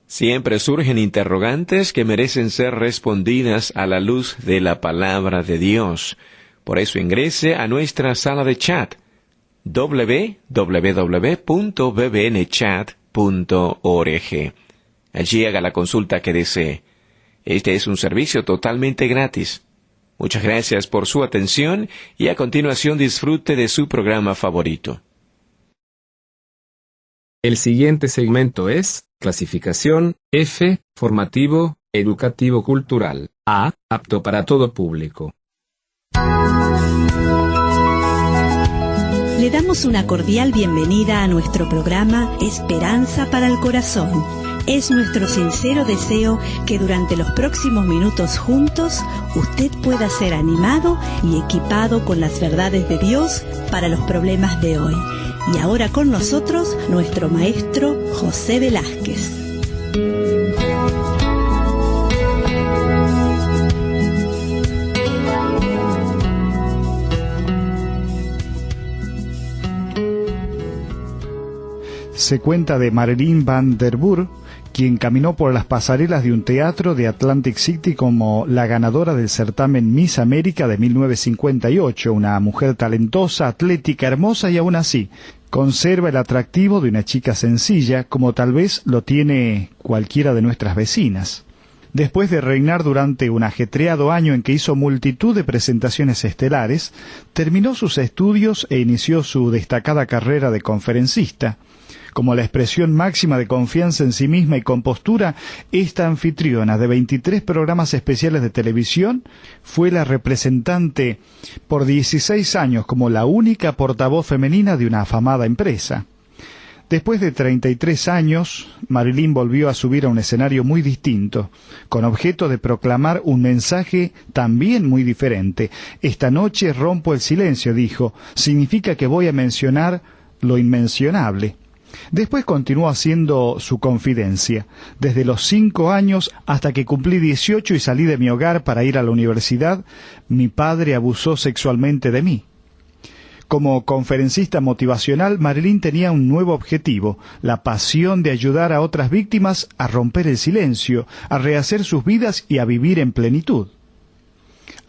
Siempre surgen interrogantes que merecen ser respondidas a la luz de la palabra de Dios. Por eso ingrese a nuestra sala de chat www.bbnchat.org. Allí haga la consulta que desee. Este es un servicio totalmente gratis. Muchas gracias por su atención y a continuación disfrute de su programa favorito. El siguiente segmento es clasificación F, formativo, educativo cultural, A, apto para todo público. Le damos una cordial bienvenida a nuestro programa Esperanza para el Corazón. Es nuestro sincero deseo que durante los próximos minutos juntos usted pueda ser animado y equipado con las verdades de Dios para los problemas de hoy. Y ahora con nosotros nuestro maestro José Velázquez. Se cuenta de Marilyn Van Der Burg, quien caminó por las pasarelas de un teatro de Atlantic City como la ganadora del certamen Miss América de 1958, una mujer talentosa, atlética, hermosa y aún así conserva el atractivo de una chica sencilla, como tal vez lo tiene cualquiera de nuestras vecinas. Después de reinar durante un ajetreado año en que hizo multitud de presentaciones estelares, terminó sus estudios e inició su destacada carrera de conferencista. Como la expresión máxima de confianza en sí misma y compostura, esta anfitriona de 23 programas especiales de televisión fue la representante por 16 años como la única portavoz femenina de una afamada empresa. Después de 33 años, Marilyn volvió a subir a un escenario muy distinto, con objeto de proclamar un mensaje también muy diferente. Esta noche rompo el silencio, dijo, significa que voy a mencionar lo inmencionable. Después continuó haciendo su confidencia. Desde los 5 años hasta que cumplí 18 y salí de mi hogar para ir a la universidad, mi padre abusó sexualmente de mí. Como conferencista motivacional, Marilyn tenía un nuevo objetivo, la pasión de ayudar a otras víctimas a romper el silencio, a rehacer sus vidas y a vivir en plenitud.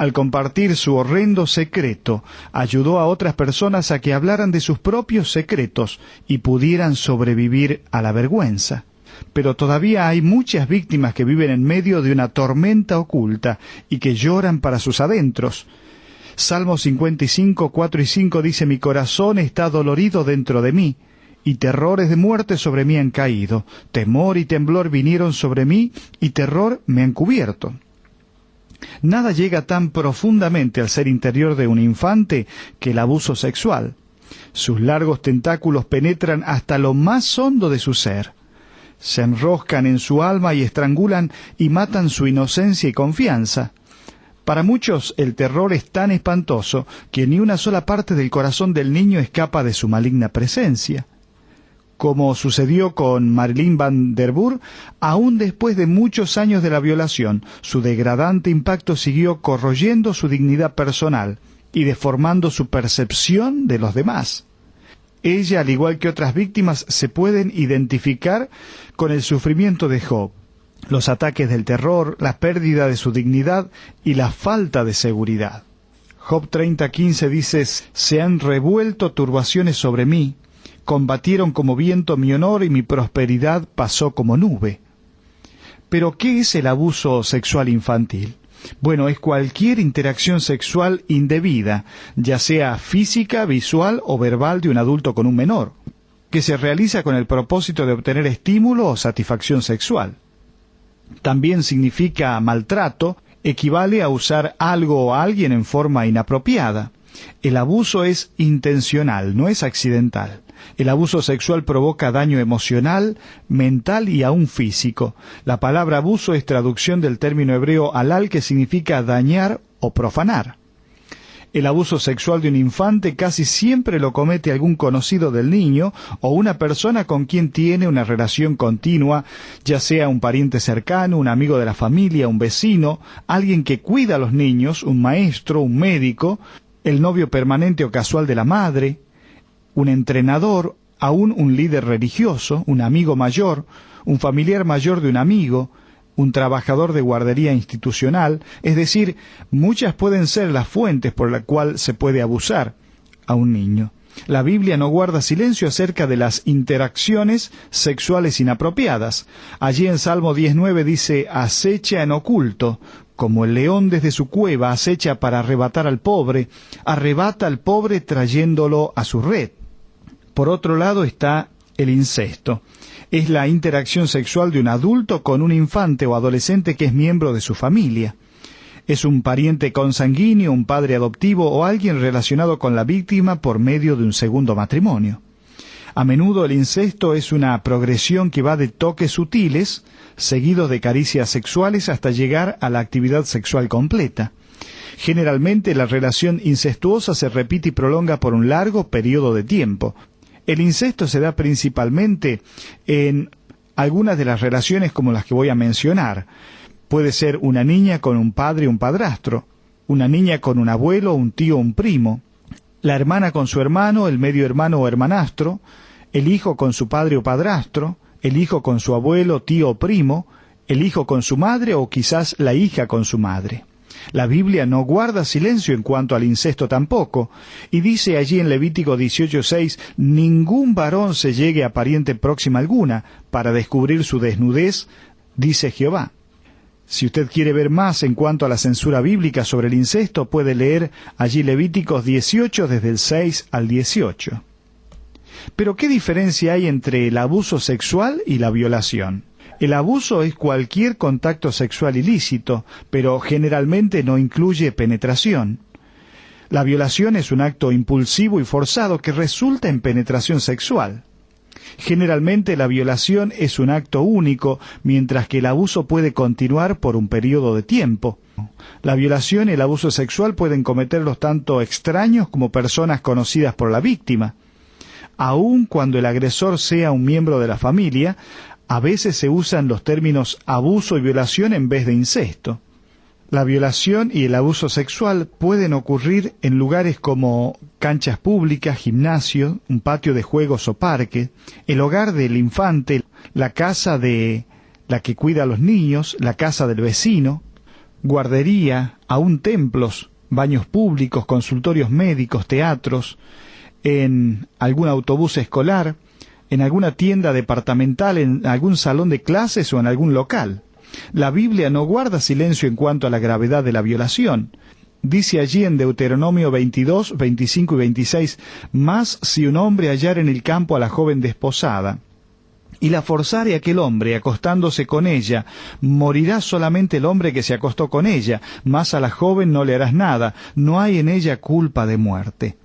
Al compartir su horrendo secreto, ayudó a otras personas a que hablaran de sus propios secretos y pudieran sobrevivir a la vergüenza. Pero todavía hay muchas víctimas que viven en medio de una tormenta oculta y que lloran para sus adentros. Salmo 55, 4 y 5 dice, mi corazón está dolorido dentro de mí, y terrores de muerte sobre mí han caído. Temor y temblor vinieron sobre mí, y terror me han cubierto. Nada llega tan profundamente al ser interior de un infante que el abuso sexual. Sus largos tentáculos penetran hasta lo más hondo de su ser. Se enroscan en su alma y estrangulan y matan su inocencia y confianza. Para muchos el terror es tan espantoso que ni una sola parte del corazón del niño escapa de su maligna presencia. Como sucedió con Marilyn Van Der Burg, aún después de muchos años de la violación, su degradante impacto siguió corroyendo su dignidad personal y deformando su percepción de los demás. Ella, al igual que otras víctimas, se pueden identificar con el sufrimiento de Job, los ataques del terror, la pérdida de su dignidad y la falta de seguridad. Job 30:15 dice, se han revuelto turbaciones sobre mí, combatieron como viento mi honor y mi prosperidad pasó como nube. Pero, ¿qué es el abuso sexual infantil? Bueno, es cualquier interacción sexual indebida, ya sea física, visual o verbal de un adulto con un menor, que se realiza con el propósito de obtener estímulo o satisfacción sexual. También significa maltrato, equivale a usar algo o a alguien en forma inapropiada. El abuso es intencional, no es accidental. El abuso sexual provoca daño emocional, mental y aún físico. La palabra abuso es traducción del término hebreo halal, que significa dañar o profanar. El abuso sexual de un infante casi siempre lo comete algún conocido del niño o una persona con quien tiene una relación continua, ya sea un pariente cercano, un amigo de la familia, un vecino, alguien que cuida a los niños, un maestro, un médico, el novio permanente o casual de la madre, un entrenador, aún un líder religioso, un amigo mayor, un familiar mayor de un amigo, un trabajador de guardería institucional, es decir, muchas pueden ser las fuentes por las cuales se puede abusar a un niño. La Biblia no guarda silencio acerca de las interacciones sexuales inapropiadas. Allí en Salmo 19 dice: acecha en oculto, como el león desde su cueva acecha para arrebatar al pobre, arrebata al pobre trayéndolo a su red. Por otro lado está el incesto. Es la interacción sexual de un adulto con un infante o adolescente que es miembro de su familia. Es un pariente consanguíneo, un padre adoptivo o alguien relacionado con la víctima por medio de un segundo matrimonio. A menudo el incesto es una progresión que va de toques sutiles, seguidos de caricias sexuales hasta llegar a la actividad sexual completa. Generalmente la relación incestuosa se repite y prolonga por un largo periodo de tiempo. El incesto se da principalmente en algunas de las relaciones como las que voy a mencionar. Puede ser una niña con un padre o un padrastro, una niña con un abuelo, un tío o un primo, la hermana con su hermano, el medio hermano o hermanastro, el hijo con su padre o padrastro, el hijo con su abuelo, tío o primo, el hijo con su madre o quizás la hija con su madre. La Biblia no guarda silencio en cuanto al incesto tampoco, y dice allí en Levítico 18:6, ningún varón se llegue a pariente próxima alguna para descubrir su desnudez, dice Jehová. Si usted quiere ver más en cuanto a la censura bíblica sobre el incesto, puede leer allí Levíticos 18 desde el 6 al 18. Pero ¿qué diferencia hay entre el abuso sexual y la violación? El abuso es cualquier contacto sexual ilícito, pero generalmente no incluye penetración. La violación es un acto impulsivo y forzado que resulta en penetración sexual. Generalmente la violación es un acto único, mientras que el abuso puede continuar por un periodo de tiempo. La violación y el abuso sexual pueden cometerlos tanto extraños como personas conocidas por la víctima. Aun cuando el agresor sea un miembro de la familia, a veces se usan los términos abuso y violación en vez de incesto. La violación y el abuso sexual pueden ocurrir en lugares como canchas públicas, gimnasio, un patio de juegos o parque, el hogar del infante, la casa de la que cuida a los niños, la casa del vecino, guardería, aún templos, baños públicos, consultorios médicos, teatros, en algún autobús escolar, en alguna tienda departamental, en algún salón de clases o en algún local. La Biblia no guarda silencio en cuanto a la gravedad de la violación. Dice allí en Deuteronomio 22, 25 y 26, «Mas si un hombre hallara en el campo a la joven desposada, y la forzare aquel hombre acostándose con ella, morirá solamente el hombre que se acostó con ella, mas a la joven no le harás nada, no hay en ella culpa de muerte».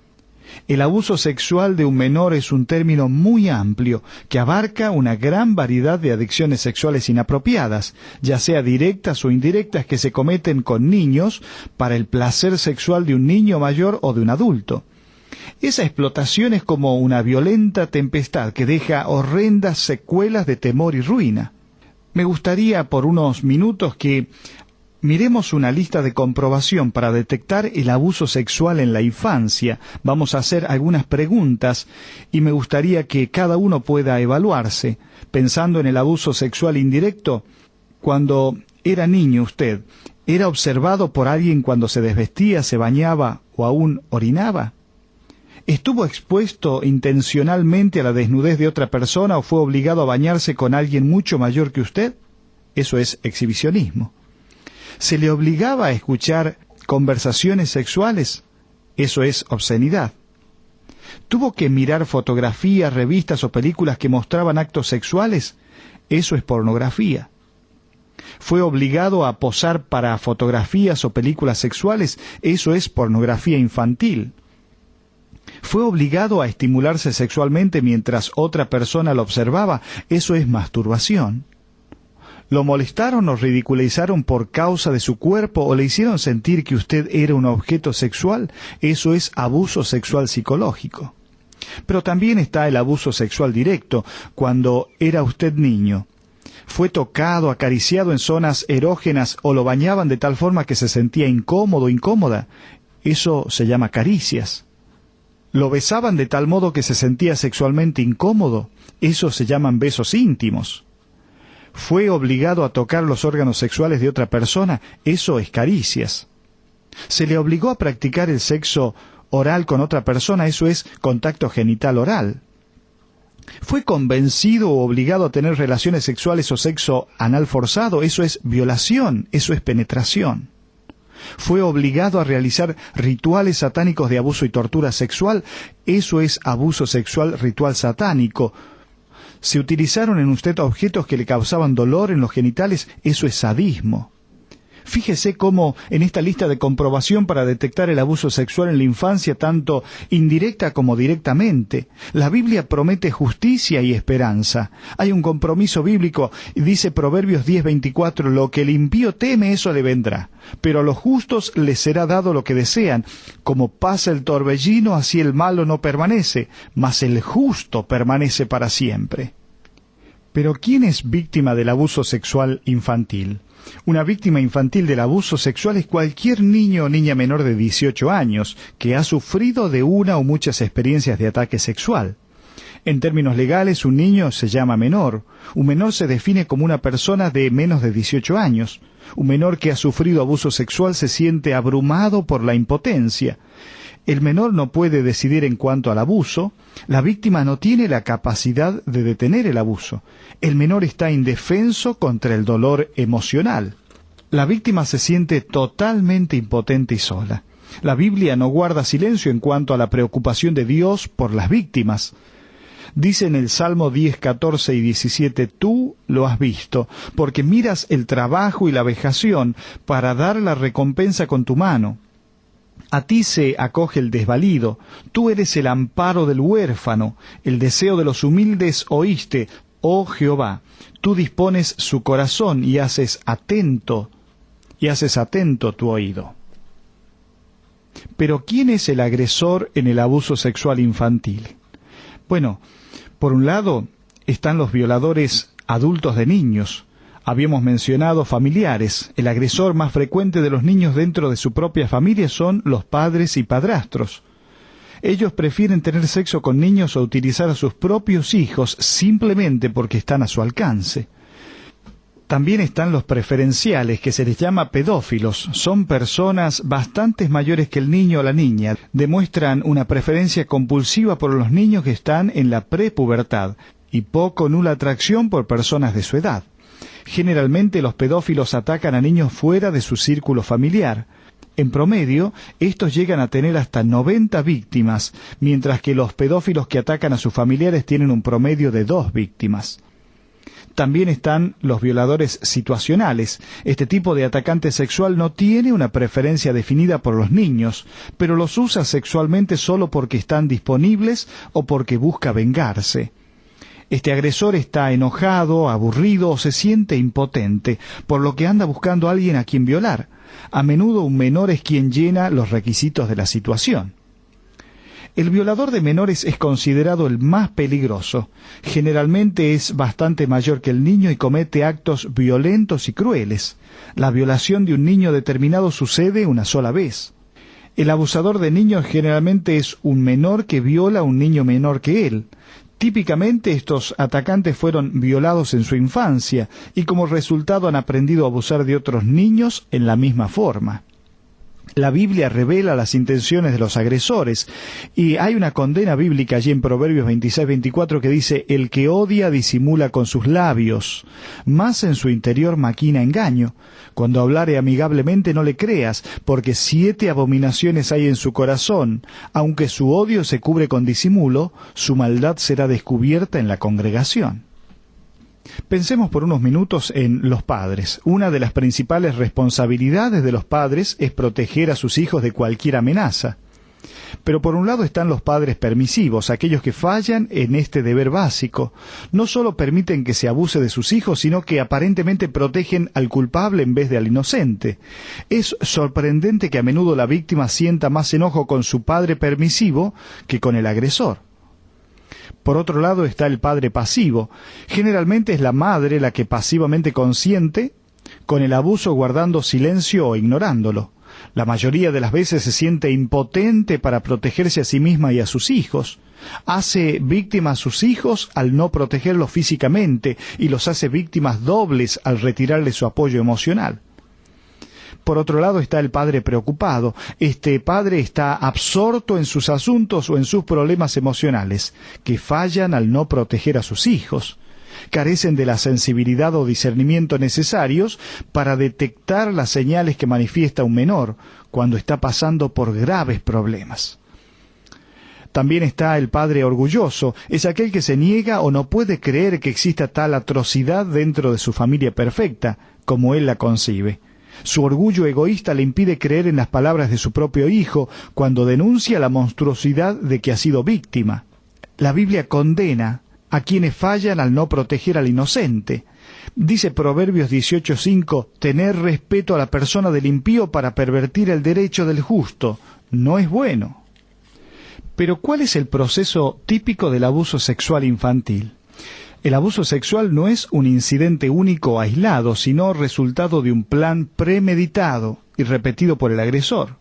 El abuso sexual de un menor es un término muy amplio que abarca una gran variedad de adicciones sexuales inapropiadas, ya sea directas o indirectas, que se cometen con niños para el placer sexual de un niño mayor o de un adulto. Esa explotación es como una violenta tempestad que deja horrendas secuelas de temor y ruina. Me gustaría por unos minutos que miremos una lista de comprobación para detectar el abuso sexual en la infancia. Vamos a hacer algunas preguntas y me gustaría que cada uno pueda evaluarse. Pensando en el abuso sexual indirecto, cuando era niño usted, ¿era observado por alguien cuando se desvestía, se bañaba o aún orinaba? ¿Estuvo expuesto intencionalmente a la desnudez de otra persona o fue obligado a bañarse con alguien mucho mayor que usted? Eso es exhibicionismo. ¿Se le obligaba a escuchar conversaciones sexuales? Eso es obscenidad. ¿Tuvo que mirar fotografías, revistas o películas que mostraban actos sexuales? Eso es pornografía. ¿Fue obligado a posar para fotografías o películas sexuales? Eso es pornografía infantil. ¿Fue obligado a estimularse sexualmente mientras otra persona lo observaba? Eso es masturbación. ¿Lo molestaron o ridiculizaron por causa de su cuerpo o le hicieron sentir que usted era un objeto sexual? Eso es abuso sexual psicológico. Pero también está el abuso sexual directo, cuando era usted niño. ¿Fue tocado, acariciado en zonas erógenas o lo bañaban de tal forma que se sentía incómodo o incómoda? Eso se llama caricias. ¿Lo besaban de tal modo que se sentía sexualmente incómodo? Eso se llaman besos íntimos. ¿Fue obligado a tocar los órganos sexuales de otra persona? Eso es caricias. ¿Se le obligó a practicar el sexo oral con otra persona? Eso es contacto genital oral. ¿Fue convencido o obligado a tener relaciones sexuales o sexo anal forzado? Eso es violación, eso es penetración. ¿Fue obligado a realizar rituales satánicos de abuso y tortura sexual? Eso es abuso sexual ritual satánico. ¿Se utilizaron en usted objetos que le causaban dolor en los genitales? Eso es sadismo. Fíjese cómo en esta lista de comprobación para detectar el abuso sexual en la infancia, tanto indirecta como directamente, la Biblia promete justicia y esperanza. Hay un compromiso bíblico, dice Proverbios 10:24, lo que el impío teme, eso le vendrá, pero a los justos les será dado lo que desean. Como pasa el torbellino, así el malo no permanece, mas el justo permanece para siempre. Pero ¿quién es víctima del abuso sexual infantil? Una víctima infantil del abuso sexual es cualquier niño o niña menor de 18 años que ha sufrido de una o muchas experiencias de ataque sexual. En términos legales, un niño se llama menor. Un menor se define como una persona de menos de 18 años. Un menor que ha sufrido abuso sexual se siente abrumado por la impotencia. El menor no puede decidir en cuanto al abuso. La víctima no tiene la capacidad de detener el abuso. El menor está indefenso contra el dolor emocional. La víctima se siente totalmente impotente y sola. La Biblia no guarda silencio en cuanto a la preocupación de Dios por las víctimas. Dice en el Salmo 10, 14 y 17, tú lo has visto, porque miras el trabajo y la vejación para dar la recompensa con tu mano. A ti se acoge el desvalido, tú eres el amparo del huérfano, el deseo de los humildes oíste, oh Jehová, tú dispones su corazón y haces atento tu oído. Pero ¿quién es el agresor en el abuso sexual infantil? Bueno, por un lado están los violadores adultos de niños. Habíamos mencionado familiares. El agresor más frecuente de los niños dentro de su propia familia son los padres y padrastros. Ellos prefieren tener sexo con niños o utilizar a sus propios hijos simplemente porque están a su alcance. También están los preferenciales, que se les llama pedófilos. Son personas bastante mayores que el niño o la niña. Demuestran una preferencia compulsiva por los niños que están en la prepubertad y poco o nula atracción por personas de su edad. Generalmente los pedófilos atacan a niños fuera de su círculo familiar. En promedio, estos llegan a tener hasta 90 víctimas, mientras que los pedófilos que atacan a sus familiares tienen un promedio de 2 víctimas. También están los violadores situacionales. Este tipo de atacante sexual no tiene una preferencia definida por los niños, pero los usa sexualmente solo porque están disponibles o porque busca vengarse. Este agresor está enojado, aburrido o se siente impotente, por lo que anda buscando a alguien a quien violar. A menudo un menor es quien llena los requisitos de la situación. El violador de menores es considerado el más peligroso. Generalmente es bastante mayor que el niño y comete actos violentos y crueles. La violación de un niño determinado sucede una sola vez. El abusador de niños generalmente es un menor que viola a un niño menor que él. Típicamente estos atacantes fueron violados en su infancia y como resultado han aprendido a abusar de otros niños en la misma forma. La Biblia revela las intenciones de los agresores y hay una condena bíblica allí en Proverbios 26-24 que dice: el que odia disimula con sus labios, mas en su interior maquina engaño. Cuando hablare amigablemente no le creas, porque 7 abominaciones hay en su corazón. Aunque su odio se cubre con disimulo, su maldad será descubierta en la congregación. Pensemos por unos minutos en los padres. Una de las principales responsabilidades de los padres es proteger a sus hijos de cualquier amenaza. Pero por un lado están los padres permisivos, aquellos que fallan en este deber básico. No solo permiten que se abuse de sus hijos, sino que aparentemente protegen al culpable en vez de al inocente. Es sorprendente que a menudo la víctima sienta más enojo con su padre permisivo que con el agresor. Por otro lado está el padre pasivo. Generalmente es la madre la que pasivamente consiente con el abuso guardando silencio o ignorándolo. La mayoría de las veces se siente impotente para protegerse a sí misma y a sus hijos. Hace víctimas a sus hijos al no protegerlos físicamente y los hace víctimas dobles al retirarles su apoyo emocional. Por otro lado está el padre preocupado. Este padre está absorto en sus asuntos o en sus problemas emocionales, que fallan al no proteger a sus hijos. Carecen de la sensibilidad o discernimiento necesarios para detectar las señales que manifiesta un menor cuando está pasando por graves problemas. También está el padre orgulloso, es aquel que se niega o no puede creer que exista tal atrocidad dentro de su familia perfecta, como él la concibe. Su orgullo egoísta le impide creer en las palabras de su propio hijo cuando denuncia la monstruosidad de que ha sido víctima. La Biblia condena a quienes fallan al no proteger al inocente. Dice Proverbios 18:5, tener respeto a la persona del impío para pervertir el derecho del justo no es bueno. Pero ¿cuál es el proceso típico del abuso sexual infantil? El abuso sexual no es un incidente único o aislado, sino resultado de un plan premeditado y repetido por el agresor.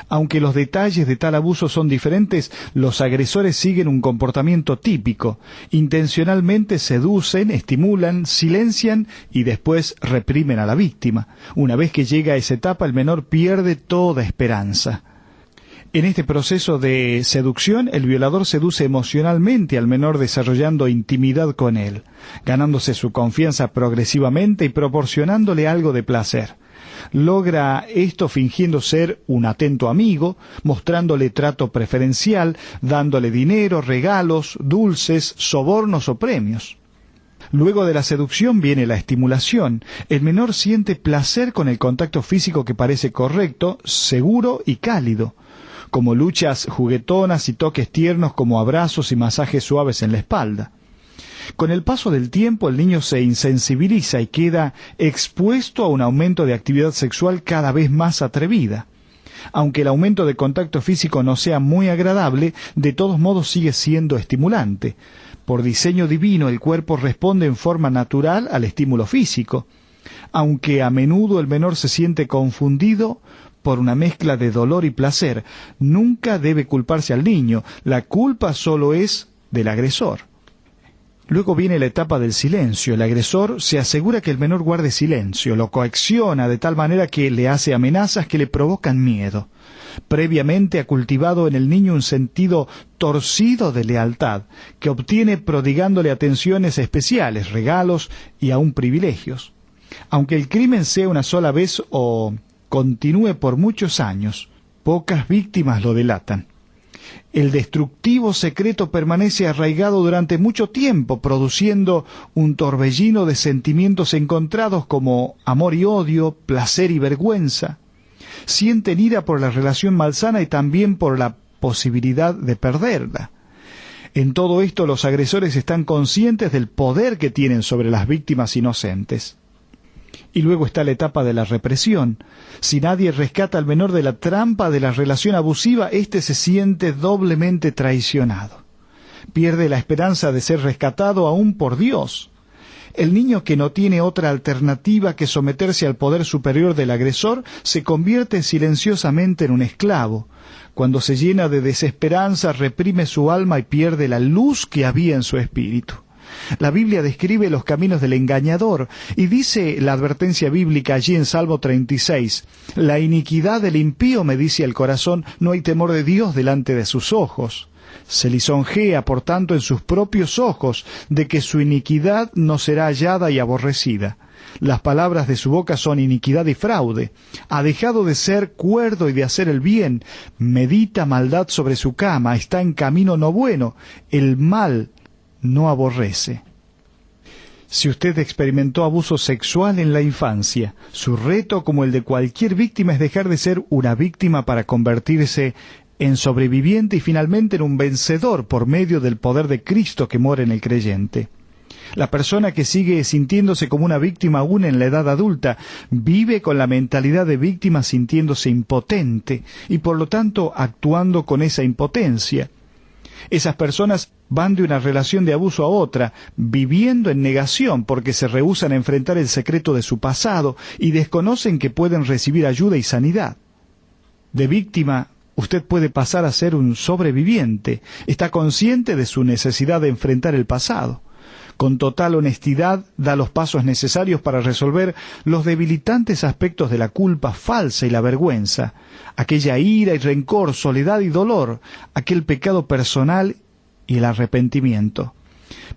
Aunque los detalles de tal abuso son diferentes, los agresores siguen un comportamiento típico. Intencionalmente seducen, estimulan, silencian y después reprimen a la víctima. Una vez que llega a esa etapa, el menor pierde toda esperanza. En este proceso de seducción, el violador seduce emocionalmente al menor desarrollando intimidad con él, ganándose su confianza progresivamente y proporcionándole algo de placer. Logra esto fingiendo ser un atento amigo, mostrándole trato preferencial, dándole dinero, regalos, dulces, sobornos o premios. Luego de la seducción viene la estimulación. El menor siente placer con el contacto físico que parece correcto, seguro y cálido, como luchas juguetonas y toques tiernos como abrazos y masajes suaves en la espalda. Con el paso del tiempo el niño se insensibiliza y queda expuesto a un aumento de actividad sexual cada vez más atrevida. Aunque el aumento de contacto físico no sea muy agradable, de todos modos sigue siendo estimulante. Por diseño divino el cuerpo responde en forma natural al estímulo físico. Aunque a menudo el menor se siente confundido por una mezcla de dolor y placer, nunca debe culparse al niño. La culpa solo es del agresor. Luego viene la etapa del silencio. El agresor se asegura que el menor guarde silencio, lo coacciona de tal manera que le hace amenazas que le provocan miedo. Previamente ha cultivado en el niño un sentido torcido de lealtad, que obtiene prodigándole atenciones especiales, regalos y aún privilegios. Aunque el crimen sea una sola vez o continúe por muchos años, pocas víctimas lo delatan. El destructivo secreto permanece arraigado durante mucho tiempo, produciendo un torbellino de sentimientos encontrados como amor y odio, placer y vergüenza. Sienten ira por la relación malsana y también por la posibilidad de perderla. En todo esto los agresores están conscientes del poder que tienen sobre las víctimas inocentes. Y luego está la etapa de la represión. Si nadie rescata al menor de la trampa de la relación abusiva, éste se siente doblemente traicionado. Pierde la esperanza de ser rescatado aún por Dios. El niño que no tiene otra alternativa que someterse al poder superior del agresor se convierte silenciosamente en un esclavo. Cuando se llena de desesperanza, reprime su alma y pierde la luz que había en su espíritu. La Biblia describe los caminos del engañador y dice la advertencia bíblica allí en Salmo 36, la iniquidad del impío, me dice el corazón, no hay temor de Dios delante de sus ojos. Se lisonjea, por tanto, en sus propios ojos, de que su iniquidad no será hallada y aborrecida. Las palabras de su boca son iniquidad y fraude. Ha dejado de ser cuerdo y de hacer el bien. Medita maldad sobre su cama, está en camino no bueno. El mal no aborrece. Si usted experimentó abuso sexual en la infancia, su reto, como el de cualquier víctima, es dejar de ser una víctima para convertirse en sobreviviente y finalmente en un vencedor por medio del poder de Cristo que mora en el creyente. La persona que sigue sintiéndose como una víctima aún en la edad adulta vive con la mentalidad de víctima, sintiéndose impotente y por lo tanto actuando con esa impotencia. Esas personas van de una relación de abuso a otra, viviendo en negación porque se rehúsan a enfrentar el secreto de su pasado y desconocen que pueden recibir ayuda y sanidad. de víctima, usted puede pasar a ser un sobreviviente. Está consciente de su necesidad de enfrentar el pasado. Con total honestidad da los pasos necesarios para resolver los debilitantes aspectos de la culpa falsa y la vergüenza, aquella ira y rencor, soledad y dolor, aquel pecado personal y el arrepentimiento.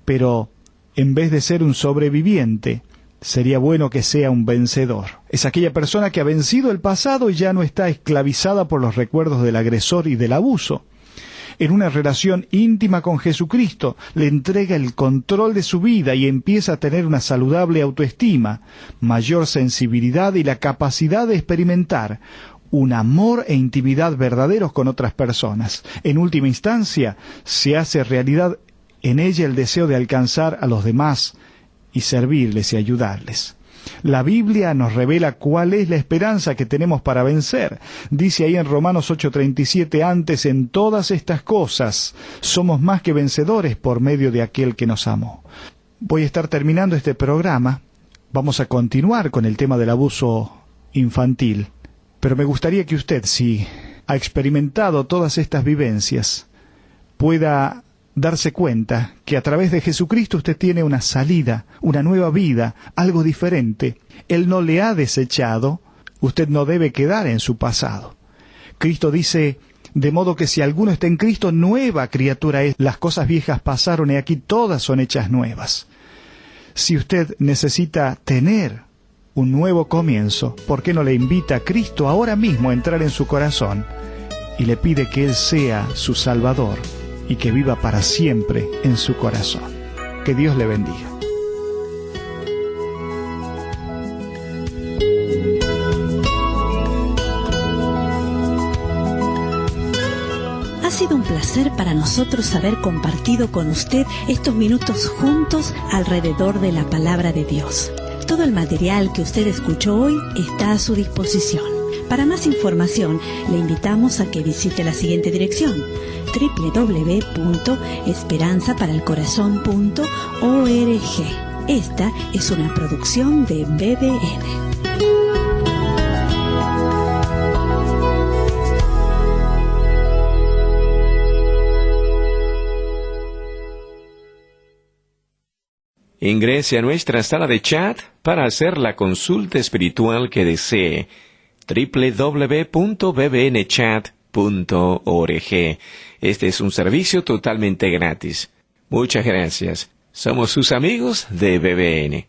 Pero, en vez de ser un sobreviviente, sería bueno que sea un vencedor. Es aquella persona que ha vencido el pasado y ya no está esclavizada por los recuerdos del agresor y del abuso. En una relación íntima con Jesucristo, le entrega el control de su vida y empieza a tener una saludable autoestima, mayor sensibilidad y la capacidad de experimentar un amor e intimidad verdaderos con otras personas. En última instancia, se hace realidad en ella el deseo de alcanzar a los demás y servirles y ayudarles. La Biblia nos revela cuál es la esperanza que tenemos para vencer. Dice ahí en Romanos 8:37, antes en todas estas cosas somos más que vencedores por medio de aquel que nos amó. Voy a estar terminando este programa. Vamos a continuar con el tema del abuso infantil. Pero me gustaría que usted, si ha experimentado todas estas vivencias, pueda darse cuenta que a través de Jesucristo usted tiene una salida, una nueva vida, algo diferente. Él no le ha desechado, usted no debe quedar en su pasado. Cristo dice, de modo que si alguno está en Cristo, nueva criatura es. Las cosas viejas pasaron y aquí todas son hechas nuevas. Si usted necesita tener un nuevo comienzo, ¿por qué no le invita a Cristo ahora mismo a entrar en su corazón y le pide que Él sea su Salvador y que viva para siempre en su corazón? Que Dios le bendiga. Ha sido un placer para nosotros haber compartido con usted estos minutos juntos alrededor de la palabra de Dios. Todo el material que usted escuchó hoy está a su disposición. Para más información, le invitamos a que visite la siguiente dirección: www.esperanzaparalcorazon.org. Esta es una producción de BBN. Ingrese a nuestra sala de chat para hacer la consulta espiritual que desee. www.bbnchat.org. Este es un servicio totalmente gratis. Muchas gracias. Somos sus amigos de BBN.